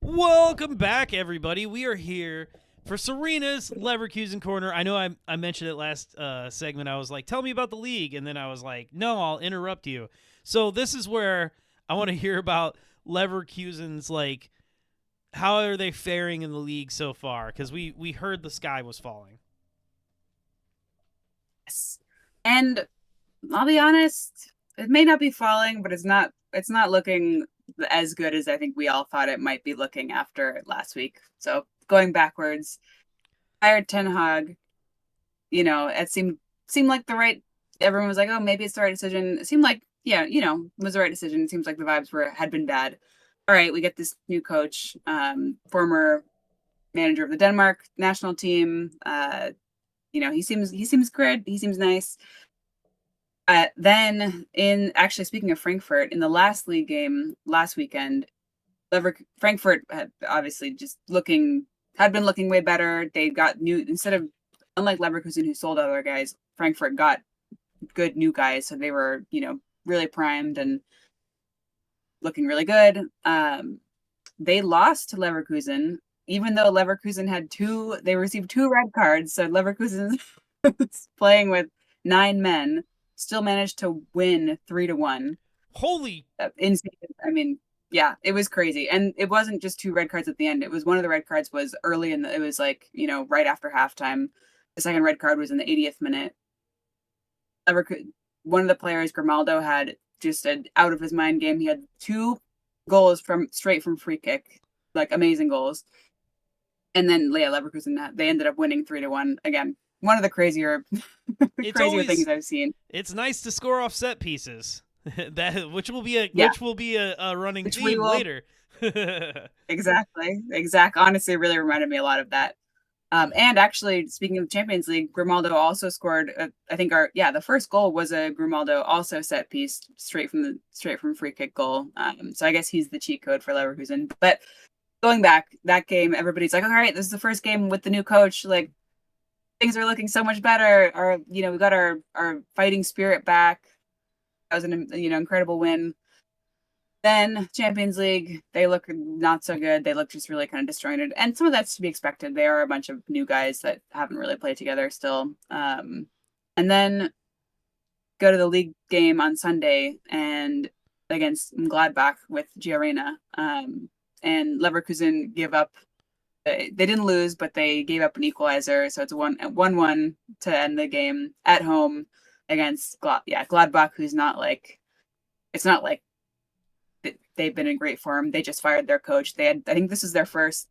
Welcome back, everybody. We are here for Serena's Leverkusen Corner. I know I mentioned it last segment. I was like, tell me about the league. And then I was like, no, I'll interrupt you. So this is where I want to hear about Leverkusen's, like, how are they faring in the league so far? Because we heard the sky was falling. Yes. And I'll be honest, it may not be falling, but it's not looking as good as I think we all thought it might be looking after last week. So going backwards, hired Ten Hag, it seemed like the right everyone was like, oh, maybe it's the right decision. It seemed like, yeah, it was the right decision. It seems like the vibes had been bad. All right, we get this new coach, former manager of the Denmark national team. He seems good. He seems nice. Then, in actually speaking of Frankfurt, in the last league game last weekend, Frankfurt had obviously had been looking way better. They got new instead of unlike Leverkusen who sold other guys. Frankfurt got good new guys, so they were really primed and looking really good. They lost to Leverkusen, even though Leverkusen had they received two red cards. So Leverkusen playing with 9 men still managed to win 3-1. Holy. Insane. I mean, yeah, it was crazy. And it wasn't just two red cards at the end. It was one of the red cards was early it was like, right after halftime. The second red card was in the 80th minute. One of the players, Grimaldo, had just an out of his mind game. He had two goals straight from free kick, like amazing goals. And then Leverkusen, they ended up winning 3-1 again. One of the crazier things I've seen. It's nice to score off set pieces. Which will be a running Which we theme will later. exactly. Honestly, it really reminded me a lot of that. And actually, speaking of Champions League, Grimaldo also scored. I think the first goal was a Grimaldo also set piece straight from free kick goal. So I guess he's the cheat code for Leverkusen. But going back that game, everybody's like, all right, this is the first game with the new coach. Like things are looking so much better. We got our fighting spirit back. That was an incredible win. Then Champions League, they look not so good. They look just really kind of disjointed, and some of that's to be expected. They are a bunch of new guys that haven't really played together still. And then go to the league game on Sunday and against Gladbach with Giorena. And Leverkusen give up. They didn't lose, but they gave up an equalizer, so it's 1-1 to end the game at home against Gladbach, who's not like it's not like they've been in great form. They just fired their coach. I think this is their first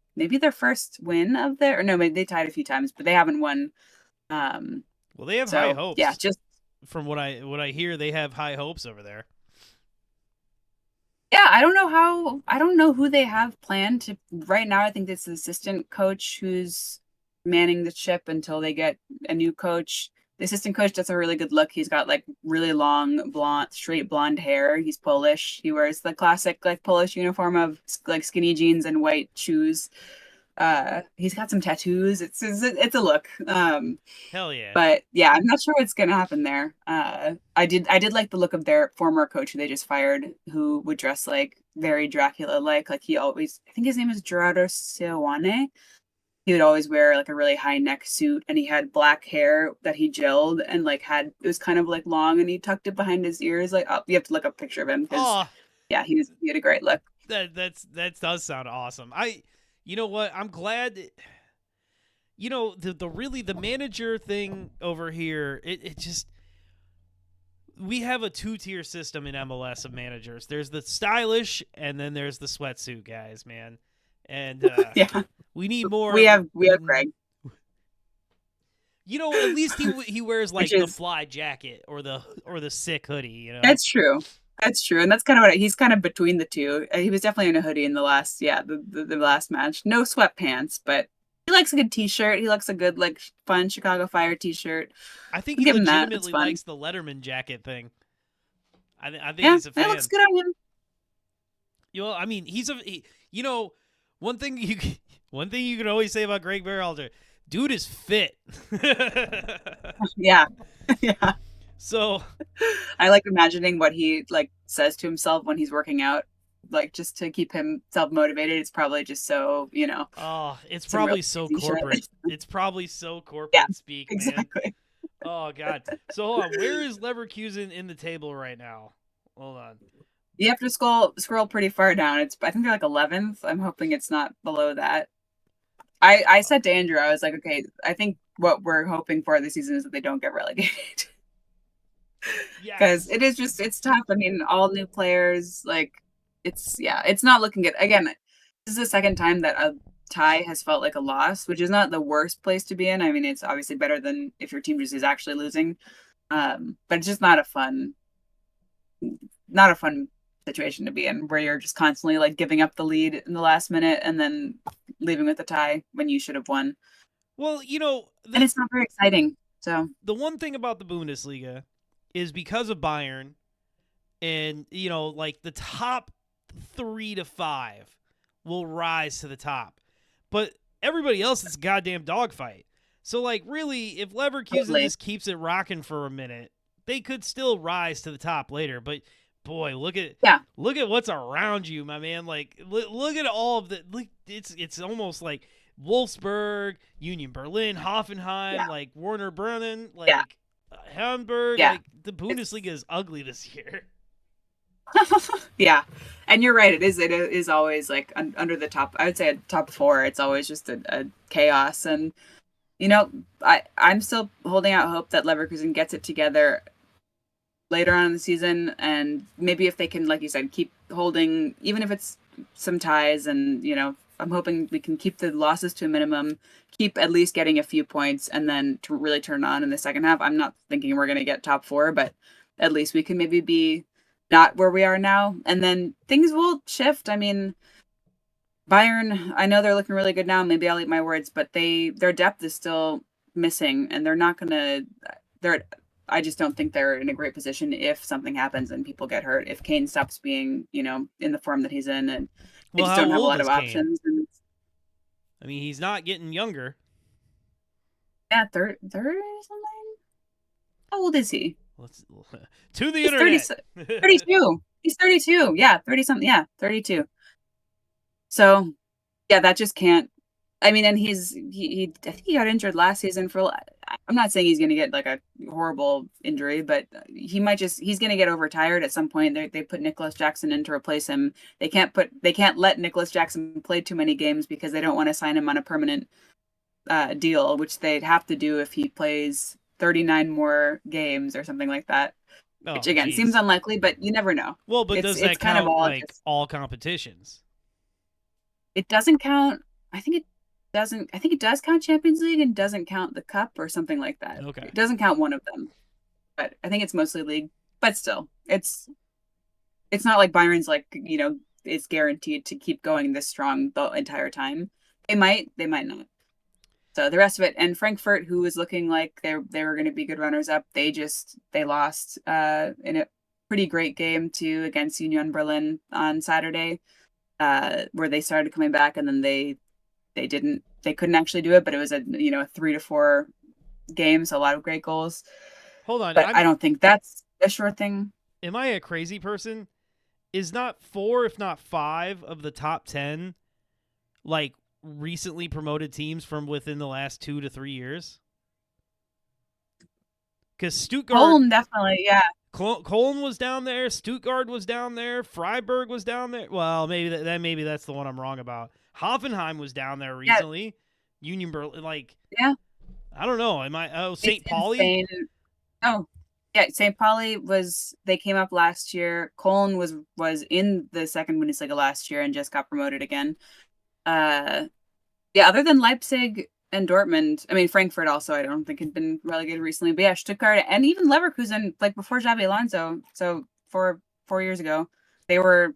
win of or no, maybe they tied a few times, but they haven't won. Well, they have high hopes. Yeah, just from what I hear, they have high hopes over there. Yeah, I don't know who they have planned to right now. I think it's the assistant coach who's manning the ship until they get a new coach. The assistant coach does a really good look. He's got like really long straight blonde hair. He's Polish. He wears the classic like Polish uniform of like skinny jeans and white shoes. He's got some tattoos. It's a look. Hell yeah. But yeah, I'm not sure what's gonna happen there. I did like the look of their former coach who they just fired, who would dress like very Dracula like he always. I think his name is Gerardo Seoane. He would always wear like a really high neck suit, and he had black hair that he gelled and like it was kind of like long, and he tucked it behind his ears. Like, oh, you have to look up a picture of him because yeah, he had a great look. That does sound awesome. You know what? I'm glad. The manager thing over here. It just we have a 2-tier system in MLS of managers. There's the stylish, and then there's the sweatsuit guys, man. And yeah, we need more. We have Greg. At least he wears like the fly jacket or the sick hoodie. That's true. That's true, and that's kind of he's kind of between the two. He was definitely in a hoodie in the last, the last match. No sweatpants, but he likes a good T-shirt. He likes a good like fun Chicago Fire T-shirt. I think he legitimately likes the Letterman jacket thing. I think he's a fan. It looks good on him. I mean, one thing you can always say about Greg Berhalter, dude is fit. Yeah. Yeah. So I like imagining what he like says to himself when he's working out. like just to keep himself motivated. It's probably just so, Oh, it's some real probably so crazy corporate. shit. It's probably so Yeah, corporate speak, man. exactly. Oh God. So hold on, where is Leverkusen in the table right now? Hold on. You have to scroll pretty far down. I think they're like 11th. I'm hoping it's not below that. I said to Andrew, I was like, okay, I think what we're hoping for this season is that they don't get relegated. Because Yes. it's tough. I mean, all new players, like it's not looking good. Again, this is the second time that a tie has felt like a loss, which is not the worst place to be in. I mean, it's obviously better than if your team just is actually losing. But it's just not a fun situation to be in where you're just constantly like giving up the lead in the last minute and then leaving with a tie when you should have won. Well, And it's not very exciting. So the one thing about the Bundesliga is because of Bayern and like the top 3 to 5 will rise to the top. But everybody else is a goddamn dogfight. So like really if Leverkusen totally. just keeps it rocking for a minute, they could still rise to the top later, but boy, Yeah. look at what's around you, my man. Like look at all of the look, it's almost like Wolfsburg, Union Berlin, Yeah. Hoffenheim, like Werder Bremen, Yeah. like Hamburg, Yeah. like the Bundesliga is ugly this year. Yeah. And you're right. It is always like under the top. I would say a top four. It's always just a chaos. And I'm still holding out hope that Leverkusen gets it together later on in the season, and maybe if they can, like you said, keep holding, even if it's some ties, and I'm hoping we can keep the losses to a minimum, keep at least getting a few points, and then to really turn on in the second half. I'm not thinking we're going to get top four, but at least we can maybe be not where we are now, and then things will shift. I mean, Bayern, I know they're looking really good now. Maybe I'll eat my words, but their depth is still missing, and they're not gonna. They're. I just don't think they're in a great position if something happens and people get hurt. If Kane stops being, in the form that he's in, and they Well, just how don't have a old lot is of Kane? options. And I mean, he's not getting younger. yeah, third something. How old is he? Let's to the He's 30, internet. 32. He's 32. Yeah, 30 something. Yeah, 32. So yeah, that just can't. I mean, and I think he got injured last season for. I'm not saying he's going to get like a horrible injury, but he's going to get overtired at some point. They put Nicholas Jackson in to replace him. They can't let Nicholas Jackson play too many games because they don't want to sign him on a permanent deal, which they'd have to do if he plays 39 more games or something like that. Which Oh, again seems jeez. unlikely, but you never know. Well, but does It's that kind of count all like just. all competitions? It doesn't count. I think it doesn't. I think it does count Champions League and doesn't count the Cup or something like that. Okay. It doesn't count one of them, but I think it's mostly league. But still, it's not like Byron's like it's guaranteed to keep going this strong the entire time. They might not. So the rest of it, and Frankfurt, who was looking like they were going to be good runners up, they lost in a pretty great game too against Union Berlin on Saturday, where they started coming back, and then they couldn't actually do it, but it was a 3-4 game, so a lot of great goals. Hold on. But I don't think that's a sure thing. Am I a crazy person? Is not 4 if not 5 of the top 10 like recently promoted teams from within the last 2 to 3 years? Cuz Stuttgart Holm definitely, yeah. Cologne was down there, Stuttgart was down there, Freiburg was down there. Well, maybe that's the one I'm wrong about. Hoffenheim was down there Yeah, recently. Union Berlin, like yeah. I don't know. Am I? Oh, It's St. Pauli. insane. Oh, yeah. St. Pauli they came up last year. Cologne was in the second Bundesliga last year and just got promoted again. Uh, yeah. Other than Leipzig and Dortmund, I mean Frankfurt also. I don't think had been relegated recently, but yeah, Stuttgart and even Leverkusen, like before Xabi Alonso. So 4 years ago, they were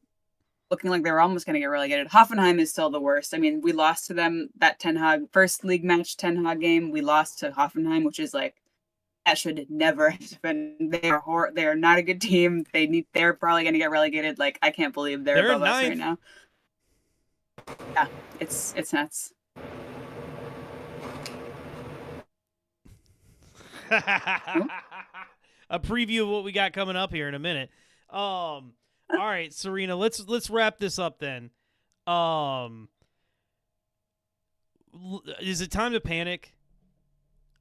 looking like they were almost going to get relegated. Hoffenheim is still the worst. I mean, we lost to them that Ten Hag first league match Ten Hag game. We lost to Hoffenheim, which is like that should never happen. They are not a good team. They're probably going to get relegated. Like I can't believe they're They're above us ninth. right now. Yeah, it's nuts. A preview of what we got coming up here in a minute. All All right, Serena, let's wrap this up then. Is it time to panic?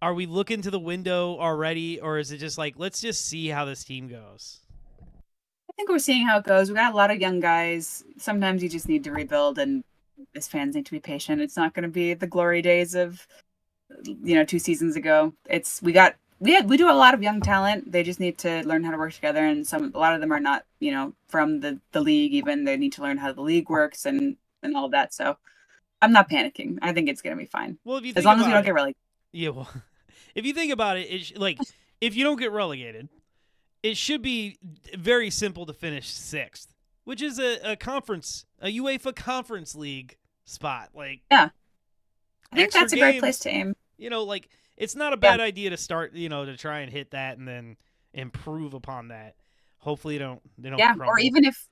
Are we looking to the window already, or is it just like, let's just see how this team goes? I think we're seeing how it goes. We got a lot of young guys. Sometimes you just need to rebuild, and as fans need to be patient. It's not going to be the glory days of 2 seasons ago. We do a lot of young talent. They just need to learn how to work together, and a lot of them are not from the league. Even they need to learn how the league works and all of that. So I'm not panicking. I think it's going to be fine. Well, if you as long as we don't get relegated. Yeah, well, if you think about it, if you don't get relegated, it should be very simple to finish 6th, which is a UEFA Conference League spot. Yeah, I think that's a great place to aim. It's not a bad idea to start, to try and hit that and then improve upon that. Hopefully they don't crumble. Or even if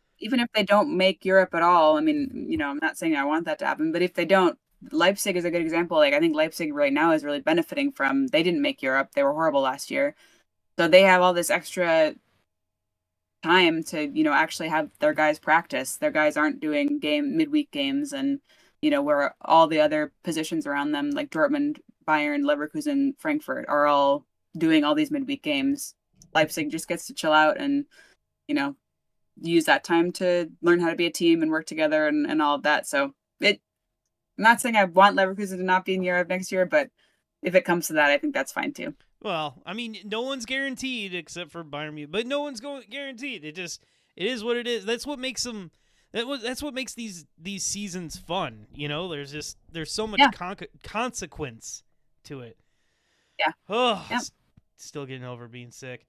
they don't make Europe at all, I mean, I'm not saying I want that to happen, but if they don't, Leipzig is a good example. I think Leipzig right now is really benefiting from, they didn't make Europe. They were horrible last year. So they have all this extra time to, actually have their guys practice. Their guys aren't doing midweek games and, where all the other positions around them, like Dortmund, Bayern, Leverkusen, Frankfurt, are all doing all these midweek games. Leipzig just gets to chill out and, use that time to learn how to be a team and work together and all of that. So I'm not saying I want Leverkusen to not be in Europe next year, but if it comes to that, I think that's fine too. Well, I mean, no one's guaranteed except for Bayern Munich, but no one's guaranteed. It is what it is. That's what makes them. That's what makes these seasons fun. There's so much consequence to it. Yeah. Oh, still getting over being sick.